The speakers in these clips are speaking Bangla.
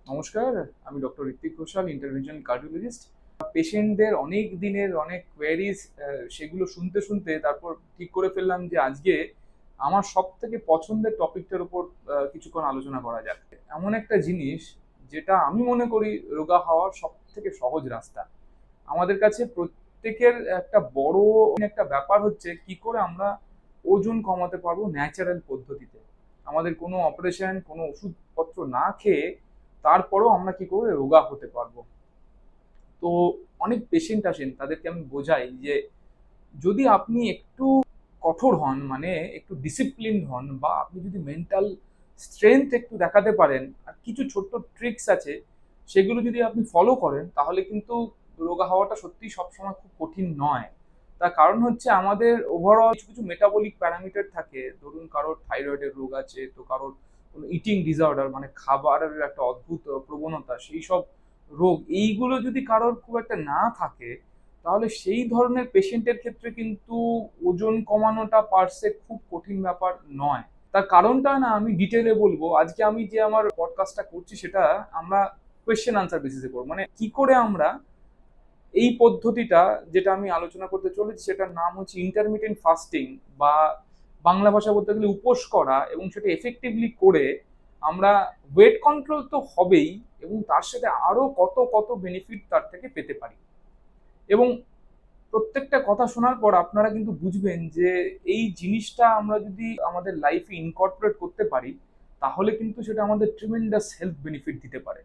নমস্কার, আমি doctor Ritwik Ghoshal, intervention cardiologist. পেশেন্টদের অনেক দিনের অনেক কোয়েরিজ, সেগুলো শুনতে শুনতে তারপর ঠিক করে ফেললাম যে আজকে আমার সব থেকে পছন্দের টপিকটার উপর কিছুক্ষণ আলোচনা করা যাক। এমন একটা জিনিস যেটা আমি মনে করি রোগা হওয়ার সব থেকে সহজ রাস্তা। আমাদের কাছে প্রত্যেকের একটা বড় একটা ব্যাপার হচ্ছে কি করে আমরা ওজন কমাতে পারবো ন্যাচারাল পদ্ধতিতে। আমাদের কোনো অপারেশন, কোনো ওষুধপত্র না খেয়ে তারপরেও আমরা কি করে রোগা হতে পারবো। তো অনেক পেশেন্ট আসেন, তাদেরকে আমি বোঝাই যে যদি আপনি একটু কঠোর হন, মানে একটু ডিসিপ্লিন হন, বা আপনি যদি মেন্টাল স্ট্রেংথ একটু দেখাতে পারেন, আর কিছু ছোট্ট ট্রিক্স আছে সেগুলো যদি আপনি ফলো করেন, তাহলে কিন্তু রোগা হওয়াটা সত্যি সবসময় খুব কঠিন নয়। তার কারণ হচ্ছে আমাদের ওভারঅল কিছু কিছু মেটাবলিক প্যারামিটার থাকে। ধরুন কারোর থাইরয়েডের রোগ আছে, তো কারোর কোনো ইটিং ডিসঅর্ডার, মানে খাবারের একটা অদ্ভুত প্রবণতা, সেই সব রোগ, এইগুলো যদি কারোর খুব একটা না থাকে, তাহলে সেই ধরনের পেশেন্টের ক্ষেত্রে কিন্তু ওজন কমানোটা পারসে খুব কঠিন ব্যাপার নয়। তার কারণটা না আমি ডিটেলে বলবো। আজকে আমি যে আমার পডকাস্টটা করছি সেটা আমরা কোয়েশ্চেন আনসার বেসিসে করবো, মানে কি করে আমরা এই পদ্ধতিটা, যেটা আমি আলোচনা করতে চলেছি সেটার নাম হচ্ছে ইন্টারমিটেন্ট ফাস্টিং, বা বাংলা ভাষা বলতে গেলে উপোস করা, এবং সেটা এফেক্টিভলি করে আমরা ওয়েট কন্ট্রোল তো হবেই, এবং তার সাথে আরো কত কত বেনিফিট তার থেকে পেতে পারি। এবং প্রত্যেকটা কথা শোনার পর আপনারা কিন্তু বুঝবেন যে এই জিনিসটা আমরা যদি আমাদের লাইফে ইনকর্পোরেট করতে পারি, তাহলে কিন্তু সেটা আমাদের ট্রিমেন্ডাস হেলথ বেনিফিট দিতে পারে।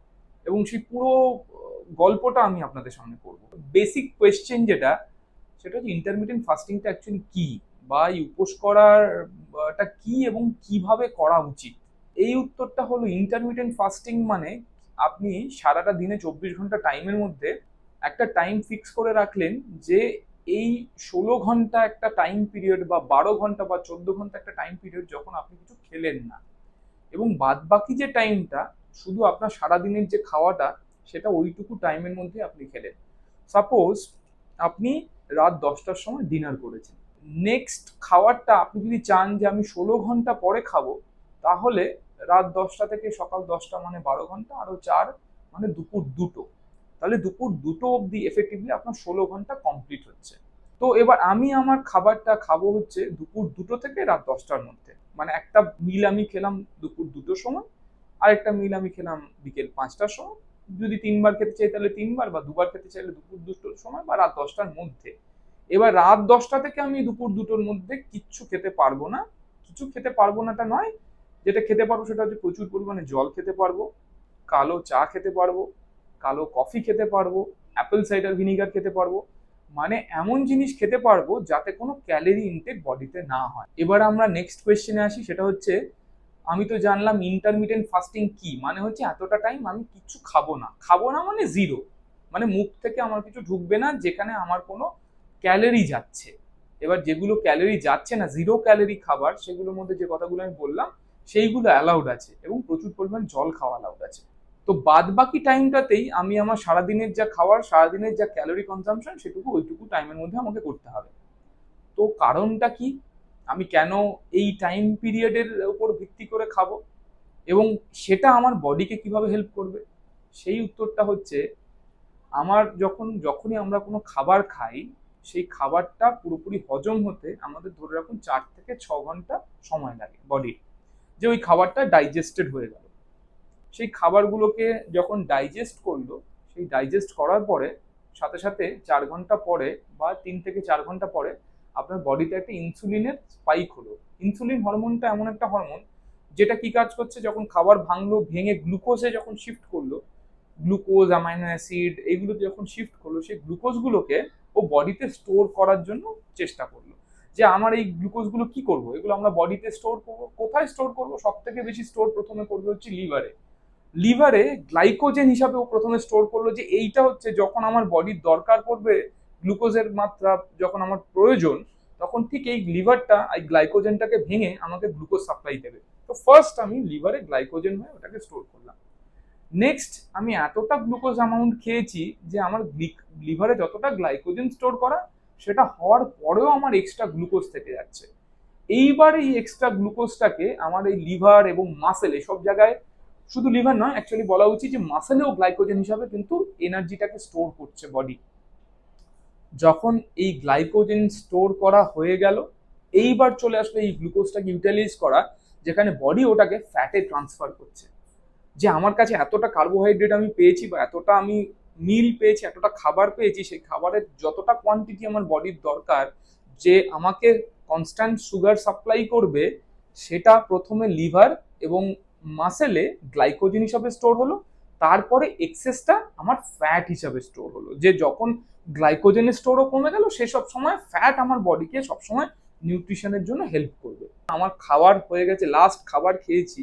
এবং সেই পুরো গল্পটা আমি আপনাদের সামনে করব। বেসিক কোয়েশ্চেন যেটা, সেটা হচ্ছে ইন্টারমিটেন্ট ফাস্টিংটা অ্যাকচুয়ালি কি, বা এই উপোস করারটা কি এবং কিভাবে করা উচিত। এই উত্তরটা হলো, ইন্টারমিটেন্ট ফাস্টিং মানে আপনি সারাটা দিনে 24 ঘন্টা টাইমের মধ্যে একটা টাইম ফিক্স করে রাখলেন যে এই 16 ঘন্টা একটা টাইম পিরিয়ড, বা 12 ঘন্টা বা 14 ঘন্টা একটা টাইম পিরিয়ড যখন আপনি কিছু খেলেন না, এবং বাদ বাকি যে টাইমটা শুধু আপনার সারাদিনের যে খাওয়াটা, সেটা ওইটুকু টাইমের মধ্যে আপনি খেলেন। সাপোজ আপনি রাত 10টার সময় ডিনার করেছেন, নেক্সট খাওয়ারটা আপনি যদি চান যে আমি 16 ঘন্টা পরে খাবো, তাহলে রাত 10টা থেকে সকাল 10টা মানে 12 ঘন্টা, আরো 4 মানে দুপুর 2টো, তাহলে দুপুর 2টো অবধি এফেক্টিভলি আপনার 16 ঘন্টা কমপ্লিট হচ্ছে। তো এবার আমি আমার খাবারটা খাবো হচ্ছে দুপুর 2টো থেকে রাত 10টার মধ্যে, মানে একটা মিল আমি খেলাম দুপুর 2টোর সময়, আর একটা মিল আমি খেলাম বিকেল 5টার সময়। যদি 3বার খেতে চাই তাহলে 3বার, বা 2বার খেতে চাইলে দুপুর 2টোর সময় বা রাত 10টার মধ্যে। এবার রাত 10টা থেকে আমি দুপুর 2টোর মধ্যে কিচ্ছু খেতে পারবো না। কিছু খেতে পারবো নাটা নয়, যেটা খেতে পারবো সেটা হচ্ছে প্রচুর পরিমাণে জল খেতে পারবো, কালো চা খেতে পারবো, কালো কফি খেতে পারবো, অ্যাপেল সাইডার ভিনিগার খেতে পারবো, মানে এমন জিনিস খেতে পারবো যাতে কোনো ক্যালোরি ইনটেক বডিতে না হয়। এবার আমরা নেক্সট কোয়েশ্চেনে আসি, সেটা হচ্ছে আমি তো জানলাম ইন্টারমিটেন্ট ফাস্টিং কি, মানে হচ্ছে এতটা টাইম আমি কিছু খাবো না। খাবো না মানে জিরো, মানে মুখ থেকে আমার কিছু ঢুকবে না যেখানে আমার কোনো ক্যালোরি যাচ্ছে। এবার যেগুলো ক্যালোরি যাচ্ছে না, জিরো ক্যালোরি খাবার, সেগুলোর মধ্যে যে কথাগুলো আমি বললাম সেইগুলো অ্যালাউড আছে, এবং প্রচুর পরিমাণ জল খাওয়া অ্যালাউড আছে। তো বাদ বাকি টাইমটাতেই আমি আমার সারাদিনের যা খাওয়ার, সারাদিনের যা ক্যালোরি কনজাম্পশন, সেটুকু ওইটুকু টাইমের মধ্যে আমাকে করতে হবে। তো কারণটা কি, আমি কেন এই টাইম পিরিয়ডের উপর ভিত্তি করে খাবো, এবং সেটা আমার বডিকে কিভাবে হেল্প করবে, সেই উত্তরটা হচ্ছে, আমার যখনই আমরা কোনো খাবার খাই, সেই খাবারটা পুরোপুরি হজম হতে আমাদের ধরে রাখুন 4 থেকে 6 ঘন্টা সময় লাগে বডির, যে ওই খাবারটা ডাইজেস্টেড হয়ে গেল। সেই খাবারগুলোকে যখন ডাইজেস্ট করলো, সেই ডাইজেস্ট করার পরে সাথে সাথে 4 ঘন্টা পরে বা 3 থেকে 4 ঘন্টা পরে আপনার বডিতে একটা ইনসুলিনের স্পাইক হলো। ইনসুলিন হরমোনটা এমন একটা হরমোন যেটা কি কাজ করছে, যখন খাবার ভাঙলো, ভেঙে গ্লুকোজে যখন শিফট করলো, গ্লুকোজ, অ্যামাইনো অ্যাসিড, এগুলো যখন শিফট করলো, সেই গ্লুকোজগুলোকে ও বডিতে স্টোর করার জন্য চেষ্টা করলো। যে আমার এই গ্লুকোজগুলো কি করব, এগুলো আমরা বডিতে স্টোর করবো, কোথায় স্টোর করবো, সব থেকে বেশি স্টোর প্রথমে করবে হচ্ছে লিভারে। লিভারে গ্লাইকোজেন হিসাবে ও প্রথমে স্টোর করলো, যে এইটা হচ্ছে যখন আমার বডির দরকার পড়বে, গ্লুকোজের মাত্রা যখন আমার প্রয়োজন, তখন ঠিক এই লিভারটা এই গ্লাইকোজেনটাকে ভেঙে আমাকে গ্লুকোজ সাপ্লাই দেবে। তো ফার্স্ট আমি লিভারে গ্লাইকোজেন হয়ে ওটাকে স্টোর করলাম। নেক্সট আমি এতটা গ্লুকোজ অ্যামাউন্ট খেয়েছি যে আমার লিভারে যতটা গ্লাইকোজেন স্টোর করা, সেটা হওয়ার পরেও আমার এক্সট্রা গ্লুকোজ থেকে যাচ্ছে। এইবার এই এক্সট্রা গ্লুকোজটাকে আমার এই লিভার এবং মাসেল এসব জায়গায় শুধু লিভার নয়, অ্যাকচুয়ালি বলা উচিত যে মাসেলেও গ্লাইকোজেন হিসাবে কিন্তু এনার্জিটাকে স্টোর করছে বডি। যখন এই গ্লাইকোজেন স্টোর করা হয়ে গেল, এইবার চলে আসলো এই গ্লুকোজটাকে ইউটিলাইজ করা, যেখানে বডি ওটাকে ফ্যাটে ট্রান্সফার করছে। যে আমার কাছে এতটা কার্বোহাইড্রেট আমি পেয়েছি বা এতটা আমি মিল পেয়েছি, এতটা খাবার পেয়েছি, সেই খাবারের যতটা কোয়ান্টিটি আমার বডির দরকার যে আমাকে কনস্ট্যান্ট সুগার সাপ্লাই করবে, সেটা প্রথমে লিভার এবং মাসেলে গ্লাইকোজেন হিসাবে স্টোর হলো, তারপরে এক্সেসটা আমার ফ্যাট হিসাবে স্টোর হলো। যে যখন গ্লাইকোজেনের স্টোরও কমে গেল, সেসব সময় ফ্যাট আমার বডিকে সবসময় নিউট্রিশনের জন্য হেল্প করবে। আমার খাবার হয়ে গেছে, লাস্ট খাবার খেয়েছি,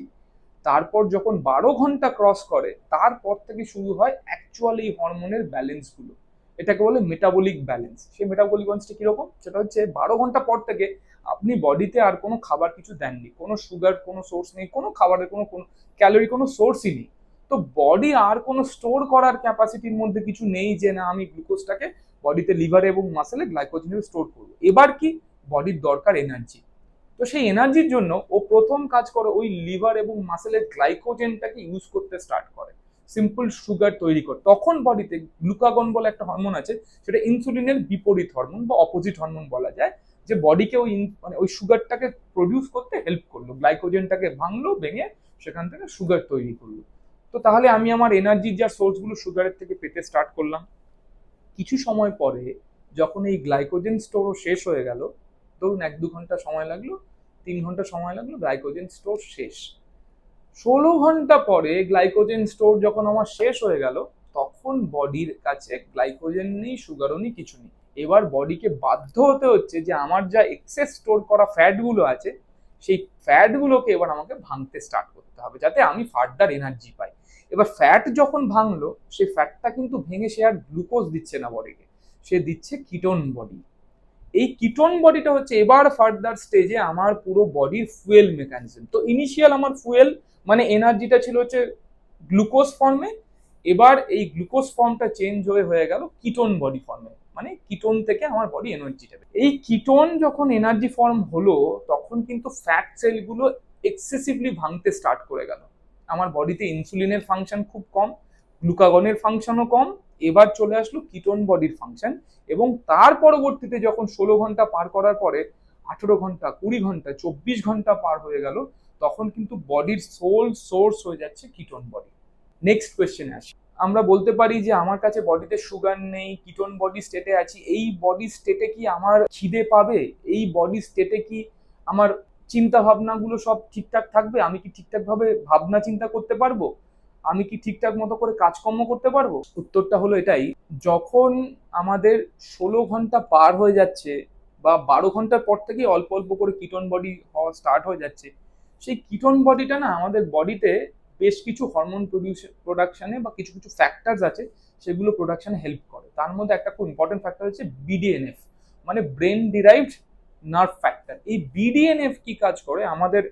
তারপর যখন 12 ঘন্টা ক্রস করে, তারপর থেকে শুরু হয় অ্যাকচুয়াল এই হরমোনের ব্যালেন্সগুলো। এটাকে বলে মেটাবলিক ব্যালেন্স। সেই মেটাবলিক ব্যালেন্সটা কিরকম? সেটা হচ্ছে 12 ঘন্টা পর থেকে আপনি বডিতে আর কোনো খাবার কিছু দেননি, কোনো সুগার কোনো সোর্স নেই, কোনো খাবারের কোনো কোনো ক্যালোরি কোনো সোর্সই নেই। তো বডি আর কোনো স্টোর করার ক্যাপাসিটির মধ্যে কিছু নেই যে না আমি গ্লুকোজটাকে বডিতে লিভারে এবং মাসেলে গ্লাইকোজেন স্টোর করবো। এবার কি বডির দরকার এনার্জি। তো সেই এনার্জির জন্য ও প্রথম কাজ করে ওই লিভার এবং মাসেলের গ্লাইকোজেনটাকে ইউজ করতে স্টার্ট করে সিম্পল সুগার তৈরি করে। তখন বডিতে গ্লুকাগন বলে একটা হরমোন আছে, সেটা ইনসুলিনের বিপরীত হরমোন বা অপোজিট হরমোন বলা যায়, যে বডিকে ওই মানে ওই সুগারটাকে প্রডিউস করতে হেল্প করলো, গ্লাইকোজেনটাকে ভাঙলো, ভেঙে সেখান থেকে সুগার তৈরি করলো। তো তাহলে আমি আমার এনার্জির যা সোর্সগুলো সুগারের থেকে পেতে স্টার্ট করলাম। কিছু সময় পরে যখন এই গ্লাইকোজেন স্টোরও শেষ হয়ে গেল, ধরুন 1-2 ঘন্টা সময় লাগলো, 3 ঘন্টা সময় লাগলো, গ্লাইকোজেন স্টোর শেষ। 16 ঘন্টা পরে গ্লাইকোজেন স্টোর যখন আমার শেষ হয়ে গেল, তখন বডির কাছে গ্লাইকোজেন নেই, সুগারও নেই, কিছু নেই। এবার বডিকে বাধ্য হতে হচ্ছে যে আমার যা এক্সেস স্টোর করা ফ্যাটগুলো আছে, সেই ফ্যাটগুলোকে এবার আমাকে ভাঙতে স্টার্ট করতে হবে, যাতে আমি ফার্দার এনার্জি পাই। এবার ফ্যাট যখন ভাঙলো, সেই ফ্যাটটা কিন্তু ভেঙে সে আর গ্লুকোজ দিচ্ছে না বডিকে, সে দিচ্ছে কিটোন বডি। এই কিটোন বডিটা হচ্ছে এবার ফার্দার স্টেজে আমার পুরো বডির ফুয়েল মেকানিজম। তো ইনিশিয়াল আমার ফুয়েল মানে এনার্জিটা ছিল হচ্ছে গ্লুকোজ ফর্মে, এবার এই গ্লুকোজ ফর্মটা চেঞ্জ হয়ে গেল কিটোন বডি ফর্মে, মানে কিটোন থেকে আমার বডি এনার্জি পাবে। এই কিটোন যখন এনার্জি ফর্ম হলো, তখন কিন্তু ফ্যাট সেলগুলো এক্সেসিভলি ভাঙতে স্টার্ট করে গেল। আমার বডিতে ইনসুলিনের ফাংশন খুব কম, গ্লুকাগনের ফাংশনও কম, এবার চলে আসলো কিটোন বডির ফাংশন। এবং তার পরবর্তীতে যখন 16 ঘন্টা পার করার পরে 18 ঘন্টা, 20 ঘন্টা, 24 ঘন্টা পার হয়ে গেল, তখন কিন্তু বডির সোল সোর্স হয়ে যাচ্ছে কিটোন বডি। নেক্সট কোয়েশ্চেনে আসি। আমরা বলতে পারি যে আমার কাছে বডিতে সুগার নেই, কিটোন বডি স্টেটে আছি, এই বডি স্টেটে কি আমার খিদে পাবে? এই বডি স্টেটে কি আমার চিন্তা ভাবনাগুলো সব ঠিকঠাক থাকবে? আমি কি ঠিকঠাক ভাবে ভাবনা চিন্তা করতে পারবো? আমি কি ঠিকঠাক মতো করে কাজকর্ম করতে পারবো? উত্তরটা হলো এটাই, যখন আমাদের 16 ঘন্টা পার হয়ে যাচ্ছে বা 12 ঘন্টার পর থেকে অল্প অল্প করে কিটোন বডি হওয়া স্টার্ট হয়ে যাচ্ছে, সেই কিটোন বডিটা না আমাদের বডিতে বেশ কিছু হরমোন প্রোডাকশনে বা কিছু কিছু ফ্যাক্টরস আছে, সেগুলো প্রোডাকশনে হেল্প করে। তার মধ্যে একটা খুব ইম্পর্টেন্ট ফ্যাক্টর হচ্ছে বিডিএনএফ, মানে ব্রেন ডিরাইভড নার্ভ ফ্যাক্টর। এই বিডিএনএফ কি কাজ করে? আমাদের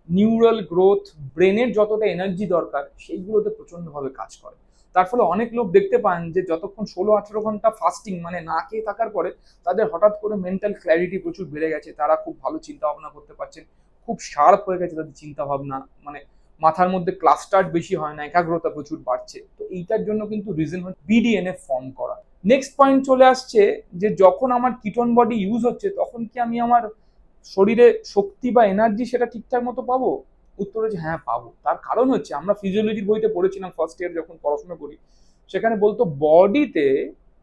নিউরাল গ্রোথ, ব্রেনের যতটা এনার্জি দরকার সেইগুলোতে প্রচন্ডভাবে কাজ করে। তার ফলে অনেক লোক দেখতে পান যে যতক্ষণ 16-18 ঘন্টা ফাস্টিং মানে না খেয়ে থাকার পরে তাদের হঠাৎ করে মেন্টাল ক্ল্যারিটি প্রচুর বেড়ে গেছে, তারা খুব ভালো চিন্তা ভাবনা করতে পারছেন, খুব শার্প হয়ে গেছে তাদের চিন্তা ভাবনা, মানে মাথার মধ্যে ক্লাস্টার বেশি হয় না, একাগ্রতা প্রচুর বাড়ছে। তো এইটার জন্য কিন্তু রিজন হচ্ছে বিডিএনএফ ফর্ম করা। নেক্সট পয়েন্ট চলে আসছে যে যখন আমার কিটোন বডি ইউজ হচ্ছে, তখন কি আমি আমার শরীরে শক্তি বা এনার্জি সেটা ঠিকঠাক মতো পাবো? উত্তর হচ্ছে হ্যাঁ পাবো। তার কারণ হচ্ছে আমরা ফিজিওলজির বইতে পড়েছিলাম ফার্স্ট ইয়ার যখন পড়াশোনা করি, সেখানে বলতো বডিতে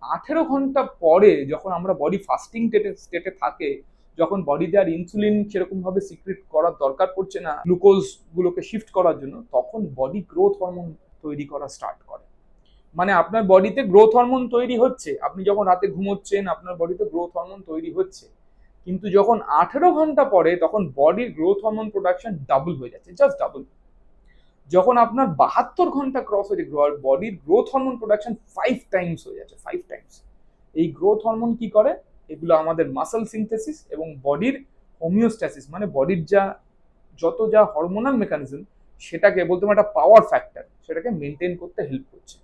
18 ঘন্টা পরে যখন আমরা বডি ফাস্টিং স্টেটে থাকে, যখন বডিতে আর ইনসুলিন সেরকম ভাবে সিক্রেট করার দরকার পড়ছে না গ্লুকোজ গুলোকে শিফট করার জন্য, তখন বডি গ্রোথ হরমোন তৈরি করা স্টার্ট করে। মানে আপনার বডিতে গ্রোথ হরমোন তৈরি হচ্ছে, আপনি যখন রাতে ঘুমোচ্ছেন আপনার বডিতে গ্রোথ হরমোন তৈরি হচ্ছে। কিন্তু যখন 18 ঘন্টা পরে তখন বডির গ্রোথ হরমোন প্রোডাকশন ডাবল হয়ে যাচ্ছে, জাস্ট ডাবল। যখন আপনার 72 ঘন্টা ক্রস হয়ে যায়, বডির গ্রোথ হরমোন প্রোডাকশন 5 টাইমস হয়ে যাচ্ছে, 5 টাইমস। এই গ্রোথ হরমোন কি করে? এগুলো আমাদের মাসল সিনথেসিস এবং বডির হোমিওস্ট্যাসিস, মানে বডির যা হরমোনাল মেকানিজম, সেটাকে বলতে পারেন একটা পাওয়ার ফ্যাক্টর, সেটাকে মেনটেন করতে হেল্প করছে।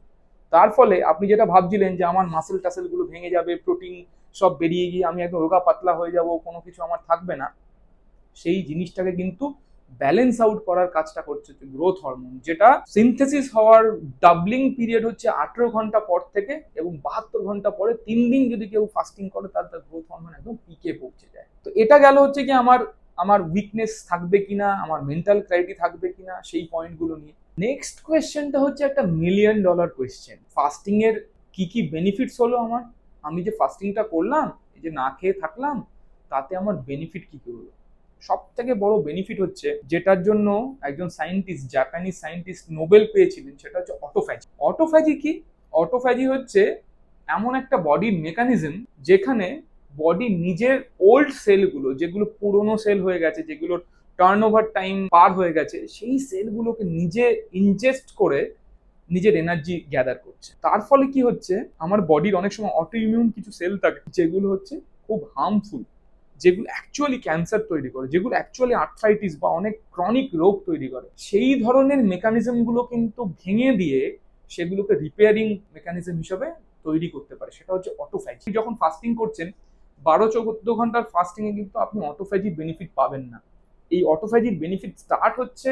তার ফলে আপনি যেটা ভাবছিলেন যে আমার মাসেল টাসেল গুলো ভেঙে যাবে, প্রোটিন সব বেরিয়ে গিয়ে আমি একদম রোগা পাতলা হয়ে যাব, কোনো কিছু আমার থাকবে না, সেই জিনিসটাকে কিন্তু ব্যালেন্স আউট করার কাজটা করছে হচ্ছে গ্রোথ হরমোন, যেটা সিনথেসিস হওয়ার ডাবলিং পিরিয়ড হচ্ছে 18 ঘন্টা পর থেকে, এবং 72 ঘন্টা পরে 3 দিন যদি কেউ ফাস্টিং করে তার গ্রোথ হরমোন একদম পিকে পৌঁছে যায়। তো এটা গেল হচ্ছে কি আমার আমার উইকনেস থাকবে কিনা, আমার মেন্টাল ক্ল্যারিটি থাকবে কিনা, সেই পয়েন্টগুলো নিয়ে। নেক্সট কোয়েশ্চেনটা হচ্ছে একটা $1,000,000 কোয়েশ্চেন। ফাস্টিং এর কি কি বেনিফিটস হলো আমার, আমি যে ফাস্টিংটা করলাম, এই যে না খেয়ে থাকলাম, তাতে আমার বেনিফিট কি কি হলো? সব থেকে বড় বেনিফিট হচ্ছে, যেটার জন্য একজন সায়েন্টিস্ট, জাপানিজ সায়েন্টিস্ট নোবেল পেয়েছিলেন, সেটা হচ্ছে অটোফ্যাজি। অটোফ্যাজি কি? অটোফ্যাজি হচ্ছে এমন একটা বডির মেকানিজম যেখানে বডি নিজের ওল্ড সেলগুলো, যেগুলো পুরনো সেল হয়ে গেছে, যেগুলোর টার্ন ওভার টাইম পার হয়ে গেছে, সেই সেলগুলোকে নিজে ইনজেস্ট করে নিজের এনার্জি গ্যাদার করছে। তার ফলে কি হচ্ছে, আমার বডির অনেক সময় অটো ইমিউন কিছু সেল থাকে যেগুলো হচ্ছে খুব হার্মফুল, যেগুলো অ্যাকচুয়ালি ক্যান্সার তৈরি করে, যেগুলো অ্যাকচুয়ালি আর্থ্রাইটিস বা অনেক ক্রনিক রোগ তৈরি করে, সেই ধরনের মেকানিজমগুলো কিন্তু ভেঙে দিয়ে সেগুলোকে রিপেয়ারিং মেকানিজম হিসেবে তৈরি করতে পারে, সেটা হচ্ছে অটোফ্যাজি। যখন ফাস্টিং করছেন 12-14 ঘন্টার ফাস্টিং এ কিন্তু আপনি অটোফ্যাজির বেনিফিট পাবেন না। এই অটোফ্যাজির বেনিফিট স্টার্ট হচ্ছে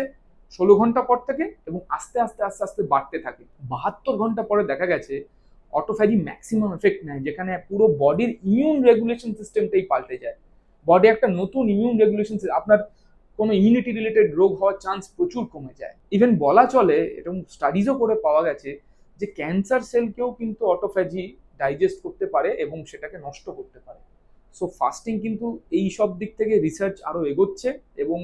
16 ঘন্টা পর থেকে, এবং আস্তে আস্তে আস্তে আস্তে বাড়তে থাকে। 72 ঘন্টা পরে দেখা গেছে অটোফ্যাজি ম্যাক্সিমাম এফেক্ট নেয়, যেখানে পুরো বডির ইমিউন রেগুলেশন সিস্টেমটাই পাল্টে যায়। বডি একটা নতুন ইমিউন রেগুলেশন, আপনার কোনো ইমিউনিটি রিলেটেড রোগ হওয়ার চান্স প্রচুর কমে যায়। ইভেন বলা চলে, এরকম স্টাডিজও করে পাওয়া গেছে, যে ক্যান্সার সেলকেও কিন্তু অটোফ্যাজি ডাইজেস্ট করতে পারে এবং সেটাকে নষ্ট করতে পারে। সো ফাস্টিং কিন্তু এই সব দিক থেকে রিসার্চ আরো এগোচ্ছে, এবং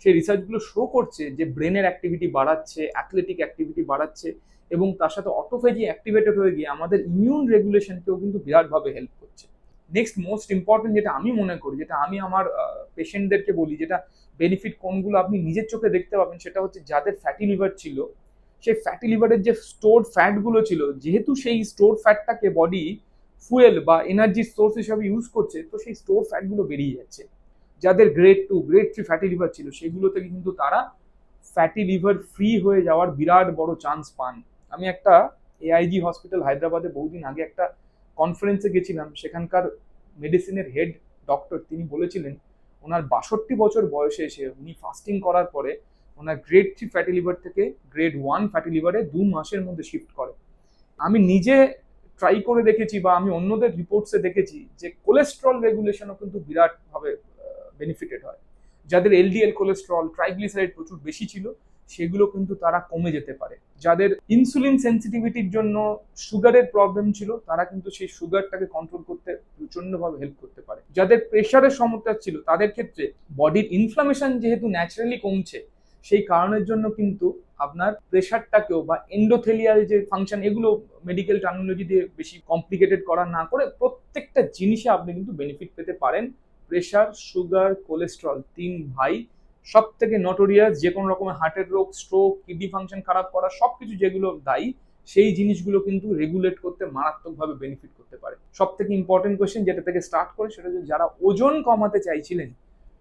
সেই রিসার্চগুলো শো করছে যে ব্রেনের অ্যাক্টিভিটি বাড়াচ্ছে, অ্যাথলেটিক অ্যাক্টিভিটি বাড়াচ্ছে, এবং তার সাথে অটোফ্যাজি অ্যাক্টিভেটেড হয়ে গিয়ে আমাদের ইমিউন রেগুলেশনকেও কিন্তু বিরাটভাবে হেল্প করছে। নেক্সট মোস্ট ইম্পর্টেন্ট যেটা আমি মনে করি, যেটা আমি আমার পেশেন্টদেরকে বলি, যেটা বেনিফিট কোনগুলো আপনি নিজের চোখে দেখতে পাবেন, সেটা হচ্ছে যাদের ফ্যাটি লিভার ছিল, সেই ফ্যাটি লিভারের যে স্টোরড ফ্যাটগুলো ছিল, যেহেতু সেই স্টোর ফ্যাটটাকে বডি ফুয়েল বা এনার্জি সোর্স হিসাবে ইউজ করছে, তো সেই স্টোর ফ্যাটগুলো বেরিয়ে যাচ্ছে। যাদের গ্রেড 2 গ্রেড 3 ফ্যাটি লিভার ছিল, সেগুলো থেকে কিন্তু তারা ফ্যাটি লিভার ফ্রি হয়ে যাওয়ার বিরাট বড় চান্স পান। আমি একটা এআইজি হসপিটাল হায়দ্রাবাদে বহুদিন আগে একটা কনফারেন্সে গেছিলাম, সেখানকার মেডিসিনের হেড ডক্টর তিনি বলেছিলেন, ওনার 62 বছর বয়সে এসে উনি ফাস্টিং করার পরে ওনার গ্রেড 3 ফ্যাটি লিভার থেকে গ্রেড 1 ফ্যাটি লিভারে 2 মাসের মধ্যে শিফট করে। আমি নিজে ট্রাই করে দেখেছি, বা আমি অন্যদের রিপোর্টসে দেখেছি, যে কোলেস্ট্রল রেগুলেশনও কিন্তু বিরাটভাবে বেনিফিটেড হয়। যাদের এলডিএল কোলেস্ট্রল, ট্রাইগ্লিসারাইড প্রচুর বেশি ছিল, সেগুলো কিন্তু তারা কমে যেতে পারে। যাদের ইনসুলিন সেন্সিটিভিটির জন্য সুগারের প্রবলেম ছিল, তারা কিন্তু সেই সুগারটাকে কন্ট্রোল করতে প্রচন্ডভাবে হেল্প করতে পারে। যাদের প্রেশারের সমস্যা ছিল, তাদের ক্ষেত্রে বডির ইনফ্লামেশন যেহেতু ন্যাচারালি কমছে, সেই কারণের জন্য কিন্তু আপনার প্রেশারটাকেও, বা এন্ডোথেলিয়াল যে ফাংশন, এগুলো মেডিকেল টার্মিনোলজি দিয়ে বেশি কমপ্লিকেটেড করা না করে, প্রত্যেকটা জিনিসে আপনি কিন্তু বেনিফিট পেতে পারেন। প্রেশার, সুগার, কোলেস্ট্রল, 3 ভাই সব থেকে নটোরিয়াস, যে কোনো রকমের হার্টের রোগ, স্ট্রোক, কিডনি ফাংশন খারাপ করা, সবকিছু যেগুলো দায়ী, সেই জিনিসগুলো কিন্তু রেগুলেট করতে মারাত্মকভাবে বেনিফিট করতে পারে। সব থেকে ইম্পর্টেন্ট কোয়েশ্চেন যেটা থেকে স্টার্ট করে, সেটা হচ্ছে যারা ওজন কমাতে চাইছিলেন,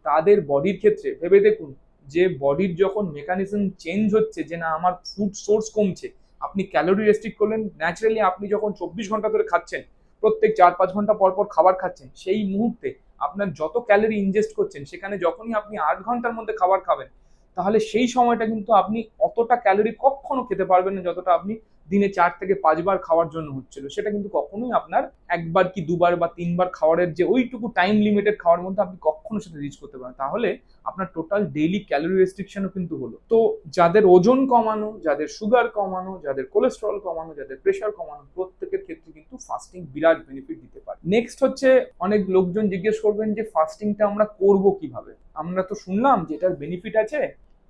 তাদের বডির ক্ষেত্রে ভেবে দেখুন, যে বডির যখন মেকানিজম চেঞ্জ হচ্ছে, যে না আমার ফুড সোর্স কমছে, আপনি ক্যালোরি রেস্ট্রিক্ট করলেন, ন্যাচারালি আপনি যখন 24 ঘন্টা ধরে খাচ্ছেন, প্রত্যেক 4-5 ঘন্টা পর পর খাবার খাচ্ছেন, সেই মুহূর্তে আপনার যত ক্যালোরি ইনজেস্ট করছেন, সেখানে যখনই আপনি 8 ঘন্টার মধ্যে খাবার খাবেন, তাহলে সেই সময়টা কিন্তু আপনি অতটা ক্যালোরি কখনো খেতে পারবেন না, যতটা আপনি দিনে 4 থেকে 5 বার খাওয়ার জন্য হচ্ছিল। সেটা কিন্তু কখনোই আপনার একবার কি দুবার বা 3 বার খাওয়ারের যে ওইটুকু টাইম লিমিটেড খাওয়ার মধ্যে আপনি কখনো সেটা রিচ করতে পারেন। তাহলে আপনার টোটাল ডেইলি ক্যালোরি রেস্ট্রিকশনও কিন্তু হলো। তো যাদের ওজন কমানো, যাদের সুগার কমানো, যাদের কোলেস্ট্রল কমানো, যাদের প্রেশার কমানো, প্রত্যেকের ক্ষেত্রে কিন্তু ফাস্টিং বিরাট বেনিফিট দিতে পারে। নেক্সট হচ্ছে, অনেক লোকজন জিজ্ঞেস করবেন যে ফাস্টিংটা আমরা করব কিভাবে? আমরা তো শুনলাম যে এটার বেনিফিট আছে,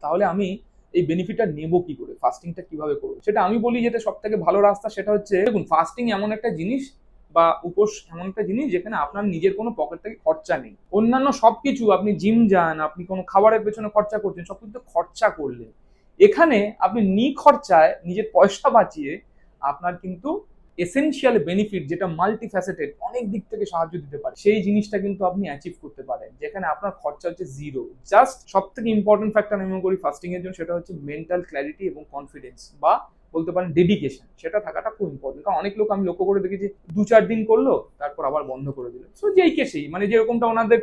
তাহলে আমি এই বেনিফিটটা নেবো কি করে, ফাস্টিংটা কিভাবে করবো? সেটা আমি বলি, যেটা সব থেকে ভালো রাস্তা, সেটা হচ্ছে, দেখুন ফাস্টিং এমন একটা জিনিস, বা উপোস এমন একটা জিনিস, যেখানে আপনার নিজের কোনো পকেট থেকে খরচা নেই। অন্যান্য সবকিছু, আপনি জিম যান, আপনি কোনো খাবারের পেছনে খরচা করছেন, সবকিছু খরচা করলেন। এখানে আপনি খরচায় নিজের পয়সা বাঁচিয়ে আপনার কিন্তু এসেনশিয়াল বেনিফিট, যেটা মাল্টি ফ্যাসেটেড, অনেক দিক থেকে সাহায্য দিতে পারে, সেই জিনিসটা কিন্তু আপনি অ্যাচিভ করতে পারেন, যেখানে আপনার খরচা হচ্ছে জিরো। জাস্ট সব থেকে ইম্পর্টেন্ট ফ্যাক্টর আমি মনে করি ফাস্টিং এর জন্য, সেটা হচ্ছে মেন্টাল ক্ল্যারিটি এবং কনফিডেন্স, বা বলতে পারেন ডেডিকেশন, সেটা থাকাটা খুব ইম্পর্টেন্ট। কারণ অনেক লোক আমি লক্ষ্য করে দেখেছি, 2-4 দিন করলো, তারপর আবার বন্ধ করে দিল। সো যেই কে সেই, মানে যেরকমটা ওনাদের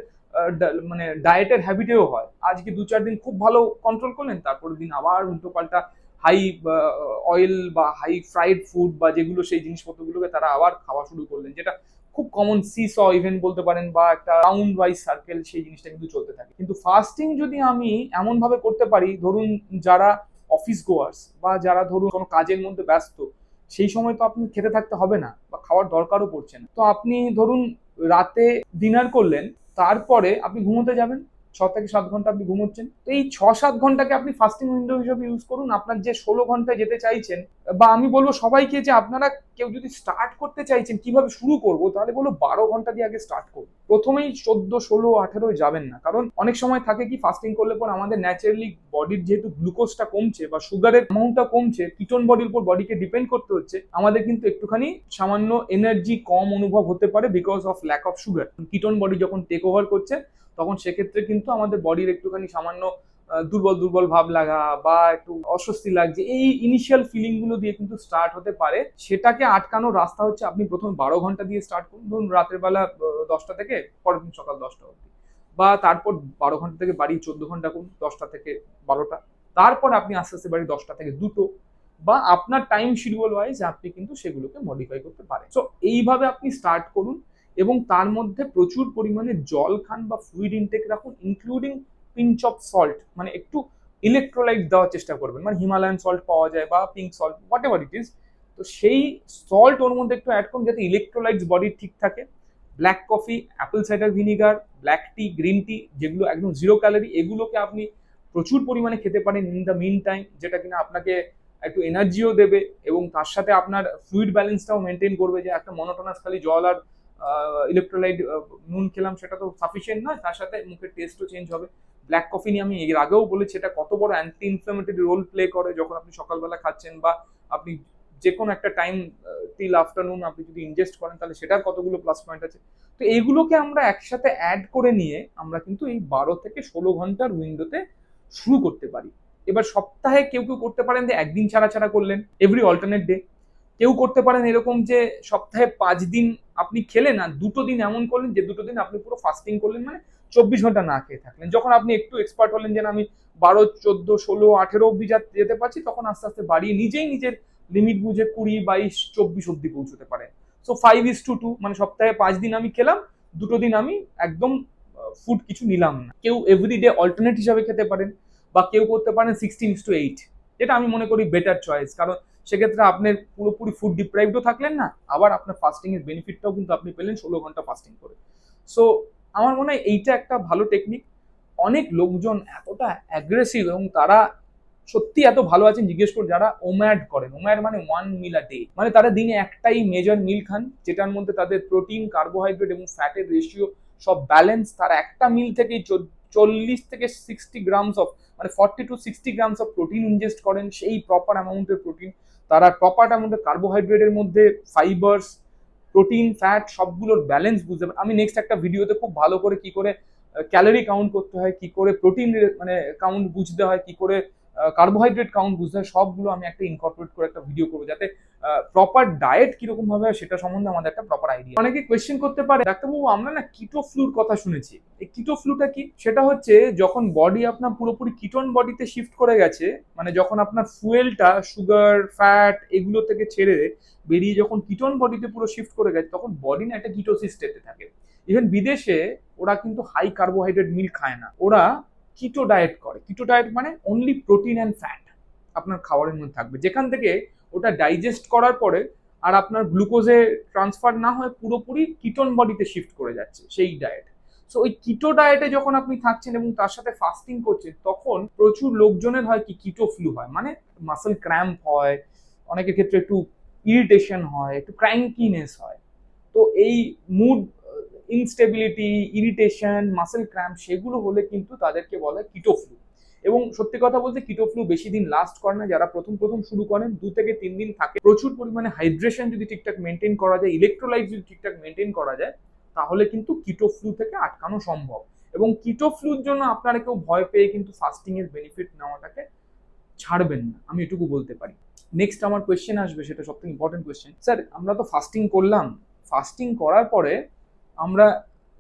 মানে ডায়েটের হ্যাবিটেও হয়। আজকে 2-4 দিন খুব ভালো কন্ট্রোল করলেন, তারপরের দিন আবার উল্টোপাল্টা হাই অয়েল বা হাই ফ্রাইড ফুড বা যেগুলো সেই জিনিসপত্রগুলোকে তারা আবার খাওয়া শুরু করলেন, যেটা খুব কমন সিস ইভেন্ট বলতে পারেন, বা একটা রাউন্ড ওয়াইজ সার্কেল সেই জিনিসটা কিন্তু চলতে থাকে। কিন্তু ফাস্টিং যদি আমি এমন ভাবে করতে পারি, ধরুন যারা অফিস গোয়ার্স বা যারা ধরুন কোনো কাজের মধ্যে ব্যস্ত, সেই সময় তো আপনি খেতে থাকতে হবে না বা খাওয়ার দরকারও পড়ছে না। তো আপনি ধরুন রাতে ডিনার করলেন, তারপরে আপনি ঘুমোতে যাবেন, 6 থেকে 7 ঘন্টা আপনি ঘুমোচ্ছেন, তো এই 6-7 ঘন্টাকে আপনি ফাস্টিং উইন্ডো হিসেবে ইউজ করুন। আপনার যে 16 ঘন্টায় যেতে চাইছেন, বা আমি বলবো সবাইকে যে আপনারা কেউ যদি স্টার্ট করতে চাইছেন কিভাবে শুরু করবো, তাহলে বলবো 12 ঘন্টা দিয়ে আগে স্টার্ট করুন। প্রথমেই 14, 16, 18 যাবেন না, কারণ অনেক সময় থাকে কি ফাস্টিং করলে পর আমাদের ন্যাচারালি বডির যেহেতু গ্লুকোজটা কমছে বা সুগারের অ্যামাউন্টটা কমছে, কিটোন বডির উপর বডিকে ডিপেন্ড করতে হচ্ছে, আমাদের কিন্তু একটুখানি সামান্য এনার্জি কম অনুভব হতে পারে because of lack of sugar. Ketone body যখন টেক ওভার করছে, তখন সেক্ষেত্রে কিন্তু আমাদের বডির একটুখানি সামান্য দুর্বল দুর্বল ভাব লাগা বা একটু অস্বস্তি লাগছে, এই ইনিশিয়াল ফিলিং গুলো দিয়ে কিন্তু স্টার্ট হতে পারে। সেটাকে আটকানোর রাস্তা হচ্ছে আপনি প্রথমে 12 ঘন্টা দিয়ে স্টার্ট করুন, ধরুন রাতের বেলা 10টা থেকে পরের দিন সকাল 10টা অবধি, বা তারপর 12 ঘন্টা থেকে বাড়িয়ে 14 ঘন্টা করুন, 10টা থেকে 12টা, তারপর আপনি আস্তে আস্তে বাড়ি 10টা থেকে 2টো, বা আপনার টাইম শিডিউল ওয়াইজ আপনি কিন্তু সেগুলোকে মডিফাই করতে পারেন। সো এইভাবে আপনি স্টার্ট করুন, এবং তার মধ্যে প্রচুর পরিমাণে জল খান বা ফ্লুইড ইনটেক রাখুন, ইনক্লুডিং পিঞ্চ অফ সল্ট, মানে একটু ইলেকট্রোলাইট দেওয়ার চেষ্টা করবেন, মানে হিমালয়ান সল্ট পাওয়া যায় বা pink salt, what ever it is, তো সেই সল্ট ওর মধ্যে একটু অ্যাড করুন যাতে ইলেকট্রোলাইটস বডির ঠিক থাকে। Black coffee, apple cider vinegar, black tea, green tea, যেগুলো একদম 0 ক্যালোরি, এগুলোকে আপনি প্রচুর পরিমাণে খেতে পারেন ইন দ্য মিন টাইম, যেটা কিনা আপনাকে একটু এনার্জিও দেবে এবং তার সাথে আপনার ফ্লুইড ব্যালেন্সটাও মেনটেন করবে। যে একটা মনোটোনাস খালি জল আর ইলেকট্রোলাইট নুন খেলাম, সেটা তো সাফিসিয়েন্ট নয়, তার সাথে মুখের টেস্টও চেঞ্জ হবে। ব্ল্যাক কফি নিয়ে আমি এর আগেও বলেছি এটা কত বড় অ্যান্টি ইনফ্লামেটরি রোল প্লে করে, যখন আপনি সকালবেলা খাচ্ছেন বা আপনি যে কোনো একটা টাইম টিল আফটারনুন আপনি যদি ইনজেস্ট করেন, তাহলে সেটার কতগুলো প্লাস পয়েন্ট আছে। তো এইগুলোকে আমরা একসাথে অ্যাড করে নিয়ে আমরা কিন্তু এই 12 থেকে 16 ঘন্টার উইন্ডোতে শুরু করতে পারি। এবার সপ্তাহে কেউ কেউ করতে পারেন যে একদিন ছাড়া ছাড়া করলেন, এভরি অল্টারনেট ডে। কেউ করতে পারেন এরকম যে সপ্তাহে 5 দিন আপনি খেলেন, আর 2টো দিন এমন করলেন যে 2টো দিন আপনি পুরো ফাস্টিং করলেন, মানে 24 ঘন্টা না খেয়ে থাকলেন। যখন আপনি একটু এক্সপার্ট হলেন যে আমি 12, 14, 16, 18 অব্দি যেতে পারছি, তখন আস্তে আস্তে বাড়িয়ে নিজেই নিজের লিমিট বুঝে 20, 22, 24 অব্দি পৌঁছতে পারেন। সো 5:2, মানে সপ্তাহে 5 দিন আমি খেলাম, 2টো দিন আমি একদম ফুড কিছু নিলাম না। কেউ এভরিডে অল্টারনেট হিসাবে খেতে পারেন, বা কেউ করতে পারেন 16:8, যেটা আমি মনে করি বেটার চয়েস, কারণ সেক্ষেত্রে আপনার পুরোপুরি ফুড ডিপ্রাইভডও থাকলেন না, আবার আপনার ফাস্টিং এর বেনিফিটটাও কিন্তু আপনি পেলেন 16 ঘন্টা ফাস্টিং করে। সো আমার মনে হয় এইটা একটা ভালো টেকনিক। অনেক লোকজন এতটা অ্যাগ্রেসিভ এবং তারা সত্যি এত ভালো আছেন জিজ্ঞেস করে, যারা ওম্যাড করেন। ওম্যাড মানে 1 মিল আ ডে, মানে তারা দিনে একটাই মেজর মিল খান, যেটার মধ্যে তাদের প্রোটিন, কার্বোহাইড্রেট এবং ফ্যাটের রেশিও সব ব্যালেন্স। তারা একটা মিল থেকেই 40 থেকে 60 গ্রামস অফ, মানে 40 to 60 grams of protein ingest করেন, সেই প্রপার অ্যামাউন্টের প্রোটিন। তারা প্রপার অ্যামাউন্টের কার্বোহাইড্রেটের মধ্যে ফাইবার্স, প্রোটিন, ফ্যাট সবগুলোর ব্যালেন্স বুঝতে পারেন। আমি নেক্সট একটা ভিডিওতে খুব ভালো করে কি করে ক্যালোরি কাউন্ট করতে হয়, কি করে প্রোটিন মানে কাউন্ট বুঝতে হয়, কি করে কার্বোহাইড্রেট কাউন্ট বুঝতে হয়, সবগুলো আমি একটা ইনকর্পোরেট করে একটা ভিডিও করবো, যাতে প্রপার ডায়েট কিরকম ভাবে সেটা সম্বন্ধে আমাদের একটা প্রপার আইডিয়া। অনেকে কোয়েশ্চেন করতে পারে, ডাক্তারবাবু আমরা না কিটো ফ্লুর কথা শুনেছি, এই কিটো ফ্লুটা কি? সেটা হচ্ছে যখন বডি আপনার পুরোপুরি কিটোন বডিতে শিফট করে গেছে, মানে যখন আপনার ফুয়েলটা সুগার, ফ্যাট এগুলো থেকে ছেড়ে বেরিয়ে যখন কিটোন বডিতে পুরো শিফট করে গেছে, তখন বডি না একটা কিটোসিস স্টেটে থাকে। ইভেন বিদেশে ওরা কিন্তু হাই কার্বোহাইড্রেট মিল খায় না, ওরা কিটো ডায়েট করে। কিটো ডায়েট মানে অনলি প্রোটিন অ্যান্ড ফ্যাট আপনার খাবারের মধ্যে থাকবে, যেখান থেকে ওটা ডাইজেস্ট করার পরে আর আপনার গ্লুকোজে ট্রান্সফার না হয় পুরোপুরি কিটোন বডিতে শিফট করে যাচ্ছে সেই ডায়েট। সো ওই কিটো ডায়েটে যখন আপনি থাকছেন এবং তার সাথে ফাস্টিং করছেন, তখন প্রচুর লোকজনের হয় কি কিটো ফ্লু হয়, মানে মাসেল ক্র্যাম্প হয়, অনেকের ক্ষেত্রে একটু ইরিটেশন হয়, একটু ক্র্যাঙ্কিনেস হয়। তো এই mood instability, irritation, muscle cramp, সেগুলো হলে কিন্তু তাদেরকে বলে কিটো ফ্লু। এবং সত্যি কথা বলতে কিটো ফ্লু বেশি দিন লাস্ট করে না। যারা প্রথম প্রথম শুরু করেন 2 থেকে 3 দিন থাকে। প্রচুর পরিমাণে হাইড্রেশন যদি ঠিকঠাক মেনটেন করা যায়, ইলেকট্রোলাইট যদি ঠিকঠাক মেনটেন করা যায়, তাহলে কিন্তু কিটো ফ্লু থেকে আটকানো সম্ভব। এবং কিটো ফ্লুর জন্য আপনারা কেউ ভয় পেয়ে কিন্তু ফাস্টিং এর বেনিফিট নেওয়াটাকে ছাড়বেন না, আমি এটুকু বলতে পারি। নেক্সট আমার কোয়েশ্চেন আসবে, সেটা সবথেকে ইম্পর্টেন্ট কোয়েশ্চেন। স্যার আমরা তো ফাস্টিং করলাম, ফাস্টিং করার পরে আমরা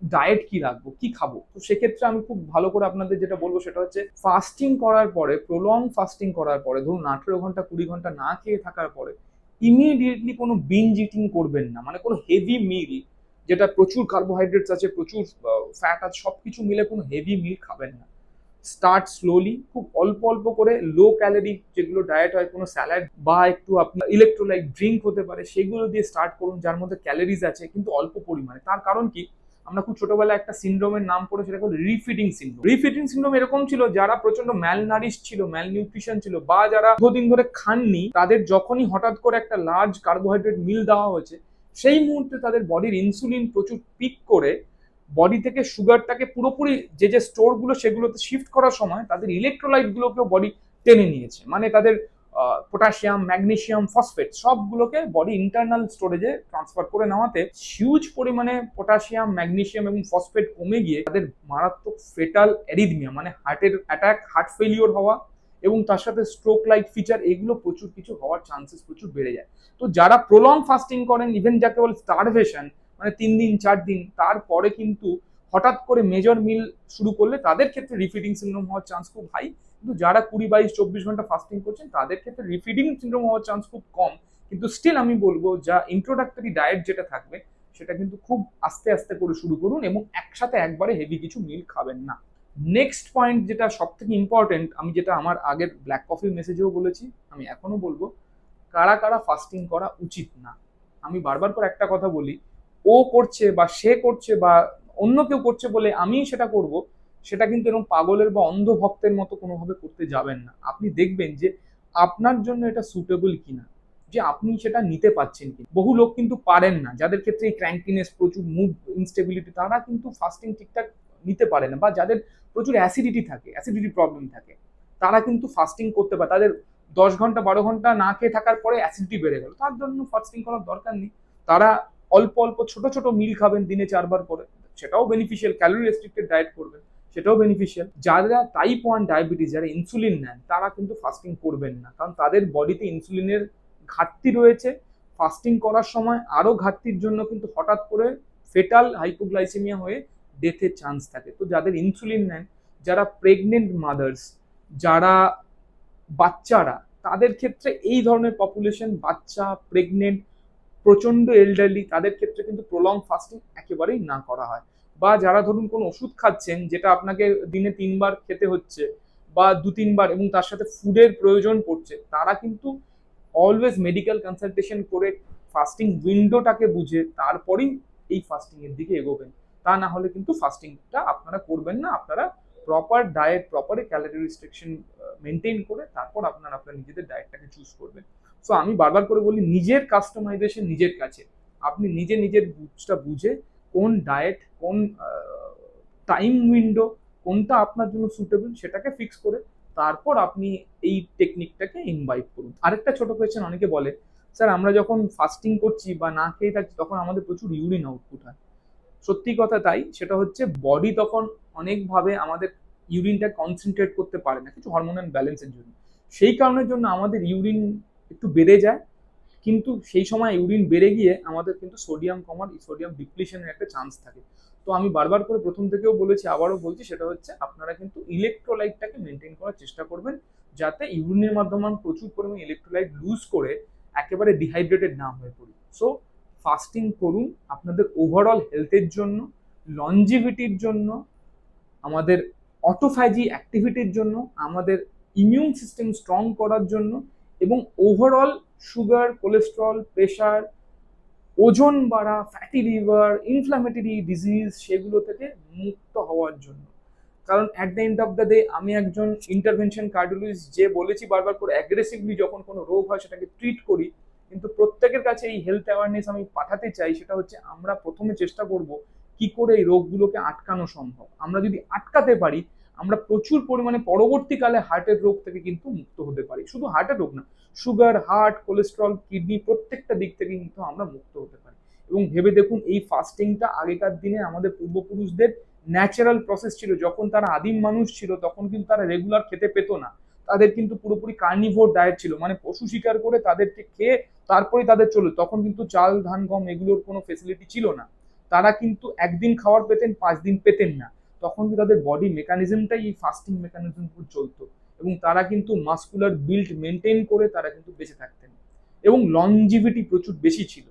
ডায়েট কি রাখবো, কি খাবো। তো সেক্ষেত্রে আমি খুব ভালো করে আপনাদের যেটা বলবো সেটা হচ্ছে ফাস্টিং করার পরে, প্রলং ফাস্টিং করার পরে, ধরুন 18 ঘন্টা 20 ঘন্টা না খেয়ে থাকার পরে ইমিডিয়েটলি কোনো বিঞ্জ ইটিং করবেন না, মানে কোনো হেভি মিল যেটা প্রচুর কার্বোহাইড্রেটস আছে, প্রচুর ফ্যাট আছে, সবকিছু মিলে কোনো হেভি মিল খাবেন না। স্টার্ট স্লোলি, খুব অল্প অল্প করে লো ক্যালোরি যেগুলো ডায়েট হয়, কোনো স্যালাড বা একটু আপনার ইলেকট্রোলাইট ড্রিঙ্ক হতে পারে, সেগুলো দিয়ে স্টার্ট করুন যার মধ্যে ক্যালোরিজ আছে কিন্তু অল্প পরিমাণে। তার কারণ কি, আমরা খুব ছোটবেলায় একটা সিন্ড্রোমের নাম করে, সেটা হলো রিফিডিং সিন্ড্রোম। রিফিডিং সিন্ড্রোম এরকম ছিল, যারা প্রচন্ড ম্যালনারিশ ছিল, ম্যাল নিউট্রিশন ছিল, বা যারা দীর্ঘদিন ধরে খাননি, তাদের যখনই হঠাৎ করে একটা লার্জ কার্বোহাইড্রেট মিল দেওয়া হয়েছে, সেই মুহূর্তে তাদের বডির ইনসুলিন প্রচুর পিক করে বডি থেকে সুগারটাকে পুরোপুরি যে যে স্টোরগুলো সেগুলোতে শিফট করার সময় তাদের ইলেকট্রোলাইটগুলোকেও বডি টেনে নিয়েছে, মানে তাদের পটাশিয়াম, ম্যাগনেসিয়াম, ফসফেট সবগুলোকে বডি ইন্টারনাল স্টোরেজে ট্রান্সফার করে নেওয়াতে হিউজ পরিমাণে পটাশিয়াম, ম্যাগনেসিয়াম এবং ফসফেট কমে গিয়ে তাদের মারাত্মক ফেটাল অ্যারিথমিয়া, মানে হার্টের অ্যাটাক, হার্ট ফেলিওর হওয়া এবং তার সাথে স্ট্রোক লাইক ফিচার, এগুলো প্রচুর কিছু হওয়ার চান্সেস প্রচুর বেড়ে যায়। তো যারা প্রলং ফাস্টিং করেন, ইভেন যাকে বলে স্টারভেশন, মানে 3 দিন 4 দিন, তারপরে কিন্তু হঠাৎ করে মেজর মিল শুরু করলে তাদের ক্ষেত্রে রিফিডিং সিন্ড্রোম হওয়ার চান্স খুব হাই। কিন্তু যারা 20, 22, 24 ঘন্টা ফাস্টিং করছেন তাদের ক্ষেত্রে রিফিডিং সিন্ড্রোম হওয়ার চান্স খুব কম। কিন্তু স্টিল আমি বলবো, যা ইন্ট্রোডাক্টরি ডায়েট যেটা থাকবে সেটা কিন্তু খুব আস্তে আস্তে করে শুরু করুন এবং একসাথে একবারে হেভি কিছু মিল খাবেন না। নেক্সট পয়েন্ট যেটা সব থেকে ইম্পর্টেন্ট, আমি যেটা আমার আগের ব্ল্যাক কফির মেসেজেও বলেছি, আমি এখনো বলবো, কারা কারা ফাস্টিং করা উচিত না। আমি বারবার করে একটা কথা বলি, ও করছে বা সে করছে বা অন্য কেউ করছে বলে আমি সেটা করব, সেটা কিন্তু এরকম পাগলের বা অন্ধ ভক্তের মতো কোনোভাবে করতে যাবেন না। আপনি দেখবেন যে আপনার জন্য এটা সুটেবল কিনা, যে আপনি সেটা নিতে পারছেন কি। বহু লোক কিন্তু পারেন না, যাদের ক্ষেত্রে এই ক্র্যাঙ্কিনেস, প্রচুর মুড ইনস্টেবিলিটি, তারা কিন্তু ফাস্টিং ঠিকঠাক নিতে পারে না, বা যাদের প্রচুর অ্যাসিডিটি থাকে, অ্যাসিডিটি প্রবলেম থাকে, তারা কিন্তু ফাস্টিং করতে পারে। তাদের 10 ঘন্টা 12 ঘন্টা না খেয়ে থাকার পরে অ্যাসিডিটি বেড়ে গেল, তার জন্য ফাস্টিং করার দরকার নেই। তারা অল্প অল্প ছোট ছোট মিল খাবেন দিনে 4 বার করে, সেটাও বেনিফিশিয়াল। ক্যালোরি রেস্ট্রিক্টেড ডায়েট করবেন, সেটাও বেনিফিশিয়াল। যারা টাইপ 1 ডায়াবেটিস, যারা ইনসুলিন নেন, তারা কিন্তু ফাস্টিং করবেন না, কারণ তাদের বডিতে ইনসুলিনের ঘাটতি রয়েছে। ফাস্টিং করার সময় আরো ঘাটতির জন্য কিন্তু হঠাৎ করে ফেটাল হাইপোগ্লাইসেমিয়া হয়ে ডেথের চান্স থাকে। তো যাদের ইনসুলিন নেন, যারা প্রেগনেন্ট মাদার্স, যারা বাচ্চারা, তাদের ক্ষেত্রে এই ধরনের পপুলেশন, বাচ্চা, প্রেগনেন্ট, প্রচন্ড এল্ডারলি, তাদের ক্ষেত্রে কিন্তু প্রলং ফাস্টিং একেবারেই না করা হয়। বা যারা ধরুন কোনো ওষুধ খাচ্ছেন যেটা আপনাকে দিনে 3 বার খেতে হচ্ছে বা 2-3 বার, এবং তার সাথে ফুডের প্রয়োজন পড়ছে, তারা কিন্তু অলওয়েজ মেডিকেল কনসালটেশন করে ফাস্টিং উইন্ডোটাকে বুঝে তারপরেই এই ফাস্টিং এর দিকে এগোবেন। তা না হলে কিন্তু ফাস্টিংটা আপনারা করবেন না। আপনারা proper diet, proper calorie restriction maintain করে তারপর আপনারা আপনার নিজেদের ডায়েটটাকে চুজ করবেন। সো আমি বারবার করে বলি, নিজের কাস্টমাইজেশন নিজের কাছে। আপনি নিজে নিজের বুঝটা বুঝে কোন ডায়েট, কোন টাইম উইন্ডো, কোনটা আপনার জন্য সুটেবল, সেটাকে ফিক্স করে তারপর আপনি এই টেকনিকটাকে ইনভাইট করুন। আরেকটা ছোট কোয়েশ্চেন অনেকে বলে, স্যার আমরা যখন ফাস্টিং করছি বা না খেয়ে থাকছি তখন আমাদের প্রচুর ইউরিন আউটপুট হয়। সত্যি কথা তাই, সেটা হচ্ছে বডি তখন অনেকভাবে আমাদের ইউরিনটা কনসেন্ট্রেট করতে পারে না কিছু হরমোনাল ব্যালেন্সের জন্য। সেই কারণের জন্য আমাদের ইউরিন একটু বেড়ে যায়, কিন্তু সেই সময় ইউরিন বেড়ে গিয়ে আমাদের কিন্তু সোডিয়াম কমার, সোডিয়াম ডিপ্লিশনের একটা চান্স থাকে। তো আমি বারবার করে প্রথম থেকেও বলেছি, আবারও বলছি, সেটা হচ্ছে আপনারা কিন্তু ইলেকট্রোলাইটটাকে মেনটেন করার চেষ্টা করবেন, যাতে ইউরিনের মাধ্যমে প্রচুর পরিমাণে ইলেকট্রোলাইট লুজ করে একেবারে ডিহাইড্রেটেড না হয়ে পড়ি। সো ফাস্টিং করুন আপনাদের ওভারঅল হেলথের জন্য, লনজিভিটির জন্য, আমাদের অটোফ্যাজি অ্যাক্টিভিটির জন্য, আমাদের ইমিউন সিস্টেম স্ট্রং করার জন্য, এবং ওভারঅল সুগার, কোলেস্ট্রল, প্রেশার, ওজন বাড়া, ফ্যাটি লিভার, ইনফ্ল্যামেটরি ডিজিজ, সেগুলো থেকে মুক্ত হওয়ার জন্য। কারণ at the end of the day আমি একজন ইন্টারভেনশন কার্ডিওলজিস্ট, যে বলেছি বারবার করে, অ্যাগ্রেসিভলি যখন কোনো রোগ হয় সেটাকে ট্রিট করি। কিন্তু প্রত্যেকের কাছে এই হেলথ অ্যাওয়ারনেস আমি পাঠাতে চাই, সেটা হচ্ছে আমরা প্রথমে চেষ্টা করব কি করে এই রোগগুলোকে আটকানো সম্ভব। আমরা যদি আটকাতে পারি, আমরা প্রচুর পরিমাণে পরবর্তীকালে হার্টের রোগ থেকে কিন্তু মুক্ত হতে পারি। শুধু হার্টের রোগ না, সুগার, হার্ট, কোলেস্ট্রল, কিডনি, প্রত্যেকটা দিক থেকে কিন্তু আমরা মুক্ত হতে পারি। এবং ভেবে দেখুন, এই ফাস্টিংটা আগেকার দিনে আমাদের পূর্বপুরুষদের ন্যাচারাল প্রসেস ছিল। যখন তারা আদিম মানুষ ছিল তখন কিন্তু তারা রেগুলার খেতে পেতো না, তাদের কিন্তু পুরোপুরি কার্নিভোর ডায়েট ছিল, মানে পশু শিকার করে তাদেরকে খেয়ে তারপরে তাদের চলো। তখন কিন্তু চাল, ধান, গম এগুলোর কোনো ফেসিলিটি ছিল না। তারা কিন্তু একদিন খাবার পেতেন, 5 দিন পেতেন না। তখন কিন্তু তাদের বডি মেকানিজমটাই এই ফাস্টিং মেকানিজম উপর চলতো, এবং তারা কিন্তু মাসকুলার বিল্ড মেনটেন করে তারা কিন্তু বেঁচে থাকতেন, এবং লংজিভিটি প্রচুর বেশি ছিল।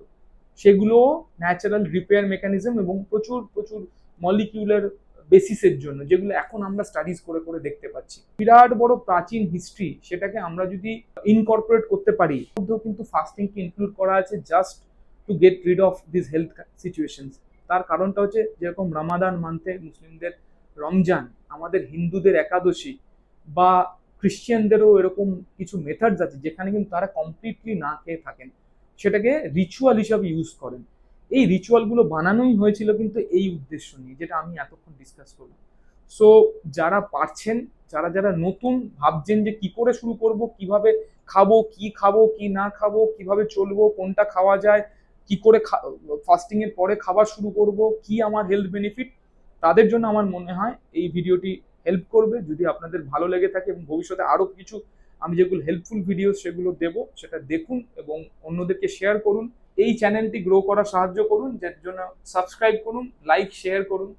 সেগুলো ন্যাচারাল রিপেয়ার মেকানিজম এবং প্রচুর প্রচুর মলিকিউলার বেসিসের জন্য, যেগুলো এখন আমরা স্টাডিজ করে করে দেখতে পাচ্ছি। বিরাট বড় প্রাচীন হিস্ট্রি, সেটাকে আমরা যদি ইনকর্পোরেট করতে পারি, মধ্যেও কিন্তু ফাস্টিংকে ইনক্লুড করা আছে just to get rid of this health situations. তার কারণটা হচ্ছে, যেরকম রামাদান মান্থে মুসলিমদের রমজান, আমাদের হিন্দুদের একাদশী, বা ক্রিশ্চিয়ানদেরও এরকম কিছু মেথডস আছে যেখানে কিন্তু তারা কমপ্লিটলি না খেয়ে থাকেন, সেটাকে রিচুয়াল হিসাবে ইউজ করেন। এই রিচুয়ালগুলো বানানোই হয়েছিল কিন্তু এই উদ্দেশ্য নিয়ে, যেটা আমি এতক্ষণ ডিসকাস করলাম। সো যারা পারছেন, যারা যারা নতুন ভাবছেন যে কি করে শুরু করব, কিভাবে খাবো, কি না খাবো, কিভাবে চলবো, কোনটা খাওয়া যায়, কি করে ফাস্টিং এর পরে খাবার শুরু করব, কি আমার হেলথ বেনিফিট, তাদের জন্য আমার মনে হয় এই ভিডিওটি হেল্প করবে। যদি আপনাদের ভালো লেগে থাকে এবং ভবিষ্যতে আরো কিছু আমি যেগুলো হেল্পফুল ভিডিও সেগুলো দেব, সেটা দেখুন এবং অন্যদেরকে শেয়ার করুন। এই চ্যানেলটি গ্রো করা সাহায্য করুন, যার জন্য সাবস্ক্রাইব করুন, লাইক শেয়ার করুন।